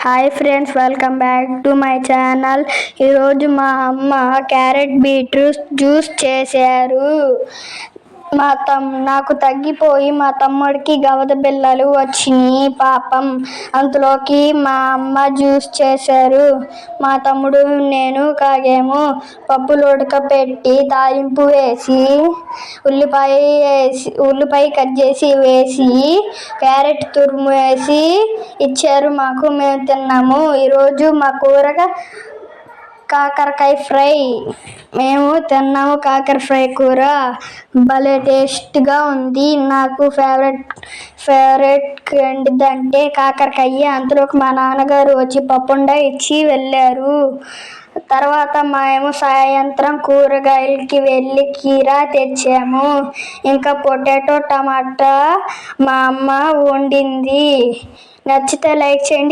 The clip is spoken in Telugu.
Hi friends, welcome back to my channel. ఈరోజు మా అమ్మ క్యారెట్ బీట్రూట్ జ్యూస్ చేశారు. నాకు తగ్గిపోయి మా తమ్ముడికి గవద బిళ్ళలు వచ్చినాయి పాపం. అంతలోకి మా అమ్మ జ్యూస్ చేశారు. మా తమ్ముడు నేను కాగేమో పప్పులు ఉడకపెట్టి తాలింపు వేసి ఉల్లిపాయ కట్ చేసి వేసి క్యారెట్ తురుము వేసి ఇచ్చారు మాకు. మేము తిన్నాము. ఈరోజు మా కూరగా కాకరకాయ ఫ్రై. మేము తిన్నాము కాకర ఫ్రై కూర. భలే టేస్ట్గా ఉంది. నాకు ఫేవరెట్ ఏంటిదంటే కాకరకాయ. అంతలోకి మా నాన్నగారు వచ్చి పప్పుండ ఇచ్చి వెళ్ళారు. తర్వాత మేము సాయంత్రం కూరగాయలకి వెళ్ళి కీరా తెచ్చాము. ఇంకా పొటాటో టమాటా మా అమ్మ వండింది. నచ్చితే లైక్ చేయండి.